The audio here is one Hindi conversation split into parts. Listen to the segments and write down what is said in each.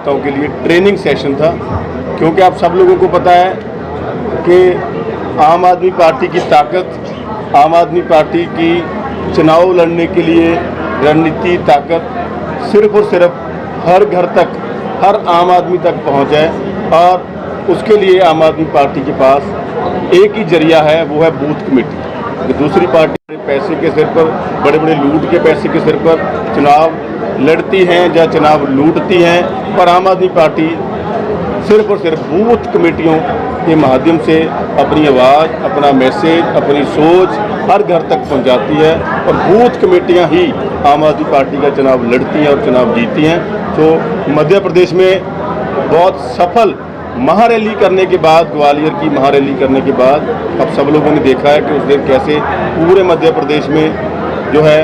कार्यकर्ताओं के लिए ट्रेनिंग सेशन था, क्योंकि आप सब लोगों को पता है कि आम आदमी पार्टी की ताकत, आम आदमी पार्टी की चुनाव लड़ने के लिए रणनीति ताकत सिर्फ और सिर्फ हर घर तक, हर आम आदमी तक पहुँच है। और उसके लिए आम आदमी पार्टी के पास एक ही जरिया है, वो है बूथ कमेटी। दूसरी पार्टी पैसे के सिर पर, बड़े बड़े लूट के पैसे के सिर पर चुनाव लड़ती हैं या चुनाव लूटती हैं, पर आम आदमी पार्टी सिर्फ और सिर्फ बूथ कमेटियों के माध्यम से अपनी आवाज़, अपना मैसेज, अपनी सोच हर घर तक पहुंचाती है। और बूथ कमेटियां ही आम आदमी पार्टी का चुनाव लड़ती हैं और चुनाव जीतती हैं। तो मध्य प्रदेश में बहुत सफल महारैली करने के बाद, ग्वालियर की महारैली करने के बाद, अब सब लोगों ने देखा है कि उस दिन कैसे पूरे मध्य प्रदेश में जो है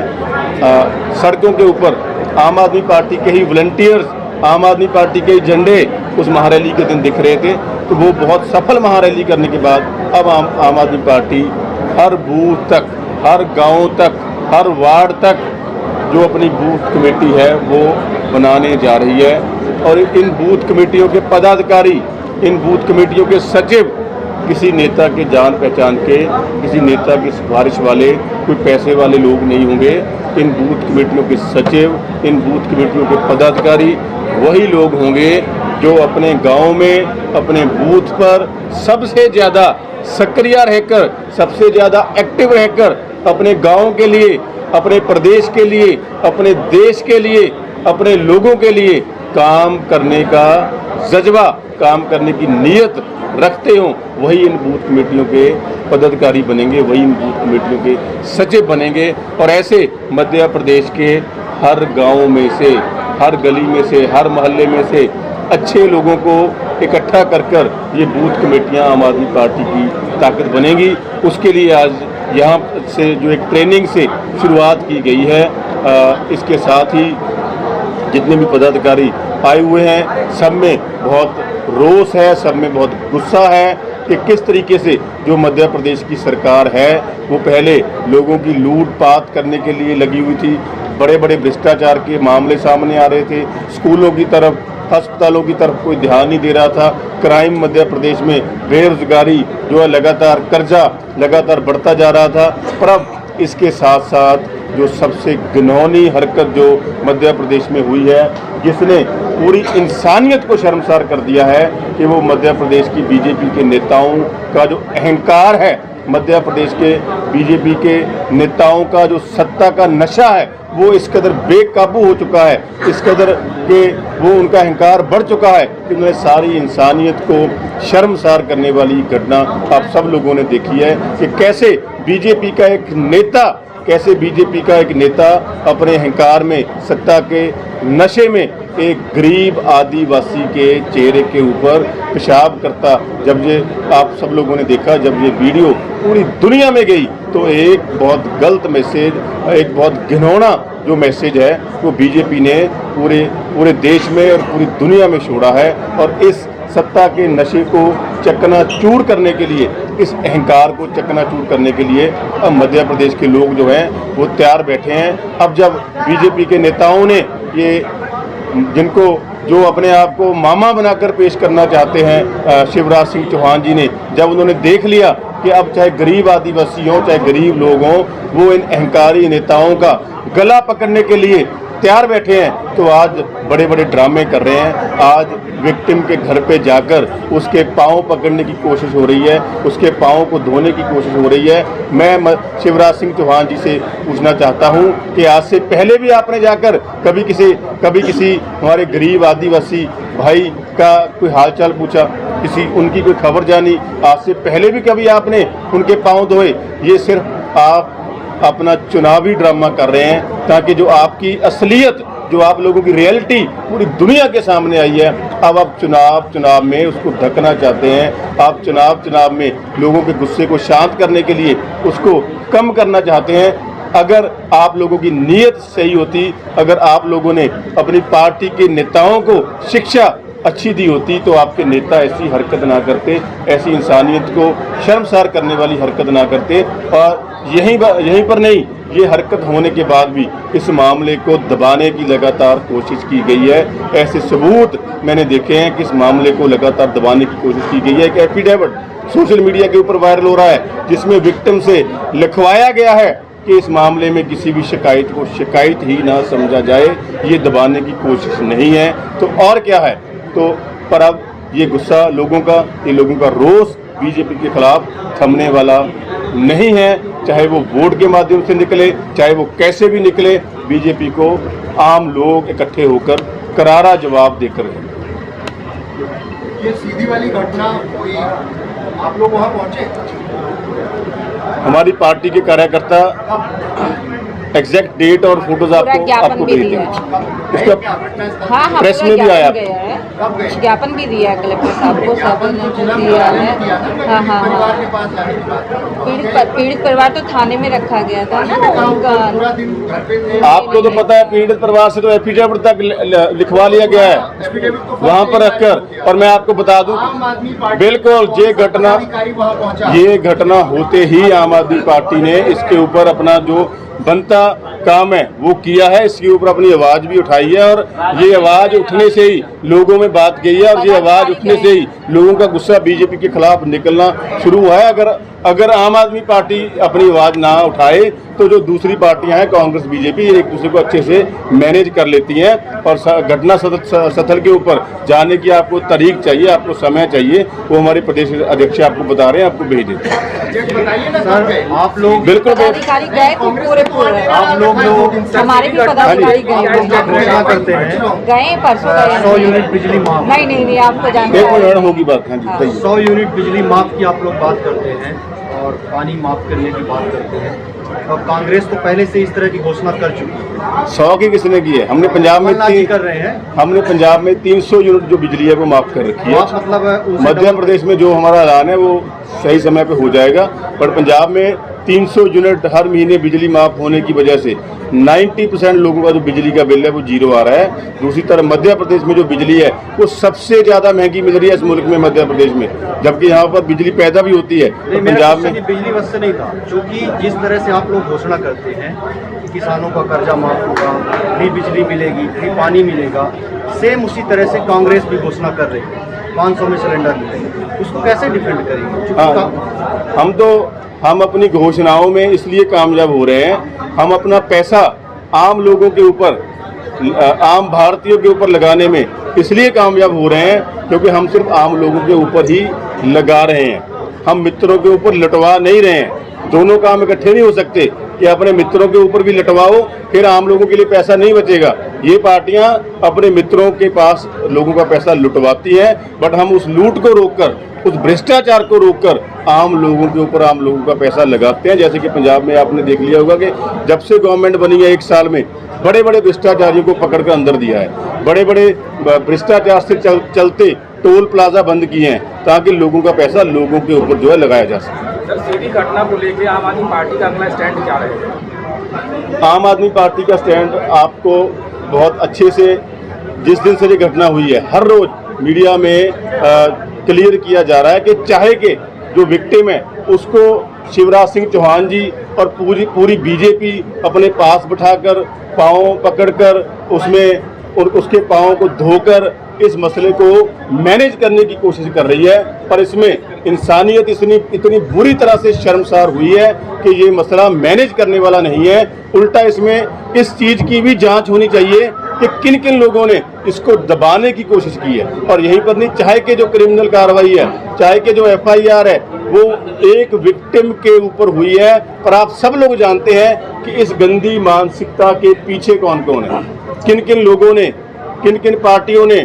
सड़कों के ऊपर आम आदमी पार्टी के ही वॉलंटियर्स, आम आदमी पार्टी के ही झंडे उस महारैली के दिन दिख रहे थे। तो वो बहुत सफल महारैली करने के बाद अब आम आदमी पार्टी हर बूथ तक, हर गांव तक, हर वार्ड तक जो अपनी बूथ कमेटी है वो बनाने जा रही है। और इन बूथ कमेटियों के पदाधिकारी, इन बूथ कमेटियों के सचिव किसी नेता के जान पहचान के, किसी नेता की सिफारिश वाले, कोई पैसे वाले लोग नहीं होंगे। इन बूथ कमेटियों के सचिव, इन बूथ कमेटियों के पदाधिकारी वही लोग होंगे जो अपने गांव में, अपने बूथ पर सबसे ज़्यादा सक्रिय रहकर, सबसे ज़्यादा एक्टिव रहकर अपने गांव के लिए, अपने प्रदेश के लिए, अपने देश के लिए, अपने लोगों के लिए काम करने का जज्बा, काम करने की नीयत रखते हों, वही इन बूथ कमेटियों के पदाधिकारी बनेंगे, वही इन बूथ कमेटियों के सचिव बनेंगे। और ऐसे मध्य प्रदेश के हर गांव में से, हर गली में से, हर मोहल्ले में से अच्छे लोगों को इकट्ठा कर ये बूथ कमेटियां आम आदमी पार्टी की ताकत बनेंगी। उसके लिए आज यहाँ से जो एक ट्रेनिंग से शुरुआत की गई है, इसके साथ ही जितने भी पदाधिकारी आए हुए हैं सब में बहुत रोष है, सब में बहुत गुस्सा है कि किस तरीके से जो मध्य प्रदेश की सरकार है वो पहले लोगों की लूटपाट करने के लिए लगी हुई थी। बड़े बड़े भ्रष्टाचार के मामले सामने आ रहे थे, स्कूलों की तरफ, अस्पतालों की तरफ कोई ध्यान नहीं दे रहा था। क्राइम मध्य प्रदेश में, बेरोजगारी जो है लगातार, कर्जा लगातार बढ़ता जा रहा था। पर अब इसके साथ साथ जो सबसे घिनौनी हरकत जो मध्य प्रदेश में हुई है, जिसने पूरी इंसानियत को शर्मसार कर दिया है, कि वो मध्य प्रदेश की बीजेपी के नेताओं का जो अहंकार है, मध्य प्रदेश के बीजेपी के नेताओं का जो सत्ता का नशा है वो इस कदर बेकाबू हो चुका है, इस कदर के वो उनका अहंकार बढ़ चुका है कि उन्होंने सारी इंसानियत को शर्मसार करने वाली घटना आप सब लोगों ने देखी है कि कैसे बीजेपी का एक नेता अपने अहंकार में, सत्ता के नशे में एक गरीब आदिवासी के चेहरे के ऊपर पेशाब करता। जब ये आप सब लोगों ने देखा, जब ये वीडियो पूरी दुनिया में गई, तो एक बहुत गलत मैसेज, एक बहुत घिनौना जो मैसेज है वो बीजेपी ने पूरे देश में और पूरी दुनिया में छोड़ा है। और इस सत्ता के नशे को चकनाचूर करने के लिए, इस अहंकार को चकनाचूर करने के लिए अब मध्य प्रदेश के लोग जो हैं वो तैयार बैठे हैं। अब जब बीजेपी के नेताओं ने ये, जिनको जो अपने आप को मामा बनाकर पेश करना चाहते हैं, शिवराज सिंह चौहान जी ने, जब उन्होंने देख लिया कि अब चाहे गरीब आदिवासी हों, चाहे गरीब लोग हों, वो इन अहंकारी नेताओं का गला पकड़ने के लिए तैयार बैठे हैं, तो आज बड़े बड़े ड्रामे कर रहे हैं। आज विक्टिम के घर पे जाकर उसके पाँव पकड़ने की कोशिश हो रही है, उसके पाँव को धोने की कोशिश हो रही है। मैं शिवराज सिंह चौहान जी से पूछना चाहता हूं कि आज से पहले भी आपने जाकर कभी किसी हमारे गरीब आदिवासी भाई का कोई हालचाल पूछा, उनकी कोई खबर जानी? आज से पहले भी कभी आपने उनके पाँव धोए? ये सिर्फ आप अपना चुनावी ड्रामा कर रहे हैं, ताकि जो आपकी असलियत, जो आप लोगों की रियलिटी पूरी दुनिया के सामने आई है, अब आप चुनाव में उसको ढकना चाहते हैं। आप चुनाव में लोगों के गुस्से को शांत करने के लिए उसको कम करना चाहते हैं। अगर आप लोगों की नीयत सही होती, अगर आप लोगों ने अपनी पार्टी के नेताओं को शिक्षा अच्छी दी होती तो आपके नेता ऐसी हरकत ना करते, ऐसी इंसानियत को शर्मसार करने वाली हरकत ना करते। और यहीं पर नहीं, ये हरकत होने के बाद भी इस मामले को दबाने की लगातार कोशिश की गई है। ऐसे सबूत मैंने देखे हैं कि इस मामले को लगातार दबाने की कोशिश की गई है। एक एफिडेविट सोशल मीडिया के ऊपर वायरल हो रहा है जिसमें विक्टिम से लिखवाया गया है कि इस मामले में किसी भी शिकायत को शिकायत ही ना समझा जाए। ये दबाने की कोशिश नहीं है तो और क्या है। तो पर अब ये गुस्सा लोगों का, ये लोगों का रोष बीजेपी के खिलाफ थमने वाला नहीं है। चाहे वो वोट के माध्यम से निकले, चाहे वो कैसे भी निकले, बीजेपी को आम लोग इकट्ठे होकर करारा जवाब देकर गए। ये सीधी वाली घटना हुई, आप लोग वहाँ पहुँचे? हमारी पार्टी के कार्यकर्ता एग्जैक्ट डेट और फोटोज आपको भेज देंगे। इसका हाँ, प्रेस में भी आया, ज्ञापन भी दिया कलेक्टर साहब को, सब ने दिया है। हाँ, पीड़ित परिवार तो थाने में रखा गया था ना उनका। आपको तो पता है पीड़ित परिवार से तो एफिडेविट तक लिखवा लिया गया है वहाँ पर रखकर। और मैं आपको बता दूं, बिल्कुल ये घटना होते ही आम आदमी पार्टी ने इसके ऊपर अपना जो बनता काम है वो किया है। इसके ऊपर अपनी आवाज भी उठाई है और ये आवाज उठने से ही लोगों में बात गई है और ये आवाज उठने से ही लोगों का गुस्सा बीजेपी के खिलाफ निकलना शुरू हुआ है। अगर आम आदमी पार्टी अपनी आवाज ना उठाए तो जो दूसरी पार्टियां हैं कांग्रेस बीजेपी एक दूसरे को अच्छे से मैनेज कर लेती हैं। और घटना स्थल के ऊपर जाने की आपको तारीख चाहिए, आपको समय चाहिए, वो हमारे प्रदेश अध्यक्ष आपको बता रहे हैं, आपको भेज देते हैं। आप लोग बिल्कुल पदाधिकारी गए पूरे आप लोग हमारे भी पदाधिकारी करते हैं, गए परसों गए। 100 यूनिट बिजली माफ, नहीं आपको जानना एक मिनट होगी बात। हाँ जी बताइए। 100 यूनिट बिजली माफ की आप लोग बात करते हैं और पानी माफ करने की बात करते हैं, और कांग्रेस तो पहले से इस तरह की घोषणा कर चुकी है। 100 की किसने की है? हमने पंजाब में कर रहे हैं, हमने पंजाब में 300 यूनिट जो बिजली है वो माफ कर रखी है। मतलब मध्य प्रदेश में जो हमारा ऐलान है वो सही समय पे हो जाएगा, पर पंजाब में 300 यूनिट हर महीने बिजली माफ होने की वजह से 90% लोगों का जो बिजली का बिल है वो जीरो आ रहा है। दूसरी तरफ मध्य प्रदेश में जो बिजली है वो सबसे ज्यादा महंगी मिल रही है इस मुल्क में, मध्य प्रदेश में, जबकि यहाँ पर बिजली पैदा भी होती है। तो पंजाब में बिजली बस से नहीं था, क्योंकि जिस तरह से आप लोग घोषणा करते हैं कि किसानों का कर्जा माफ होगा, फ्री बिजली मिलेगी, फ्री पानी मिलेगा, सेम उसी तरह से कांग्रेस भी घोषणा कर रही है 500 में सिलेंडर मिलेगा। उसको कैसे डिफेंड करेंगे? हम अपनी घोषणाओं में इसलिए कामयाब हो रहे हैं, हम अपना पैसा आम लोगों के ऊपर, आम भारतीयों के ऊपर लगाने में इसलिए कामयाब हो रहे हैं क्योंकि हम सिर्फ आम लोगों के ऊपर ही लगा रहे हैं, हम मित्रों के ऊपर लटवा नहीं रहे हैं। दोनों काम इकट्ठे नहीं हो सकते कि अपने मित्रों के ऊपर भी लटवाओ फिर आम लोगों के लिए पैसा नहीं बचेगा। ये पार्टियां अपने मित्रों के पास लोगों का पैसा लुटवाती हैं, बट हम उस लूट को रोककर, उस भ्रष्टाचार को रोककर आम लोगों के ऊपर आम लोगों का पैसा लगाते हैं। जैसे कि पंजाब में आपने देख लिया होगा कि जब से गवर्नमेंट बनी है 1 साल में बड़े बड़े भ्रष्टाचारियों को पकड़कर अंदर दिया है, बड़े बड़े भ्रष्टाचार से चलते टोल प्लाजा बंद किए हैं ताकि लोगों का पैसा लोगों के ऊपर जो है लगाया जा सके। सर, सीधी घटना को लेकर आम आदमी पार्टी का अगला स्टैंड क्या रहेगा? आम आदमी पार्टी का स्टैंड आपको बहुत अच्छे से, जिस दिन से ये घटना हुई है हर रोज मीडिया में क्लियर किया जा रहा है कि चाहे कि जो विक्टिम है उसको शिवराज सिंह चौहान जी और पूरी बीजेपी अपने पास बिठाकर पाँव पकड़कर उसके पाँव को धोकर इस मसले को मैनेज करने की कोशिश कर रही है। पर इसमें इंसानियत इतनी बुरी तरह से शर्मसार हुई है कि ये मसला मैनेज करने वाला नहीं है। उल्टा इसमें इस चीज़ की भी जांच होनी चाहिए कि किन किन लोगों ने इसको दबाने की कोशिश की है। और यहीं पर नहीं, चाहे कि जो क्रिमिनल कार्रवाई है, चाहे कि जो FIR है वो एक विक्टिम के ऊपर हुई है, पर आप सब लोग जानते हैं कि इस गंदी मानसिकता के पीछे कौन कौन है, किन किन लोगों ने, किन किन पार्टियों ने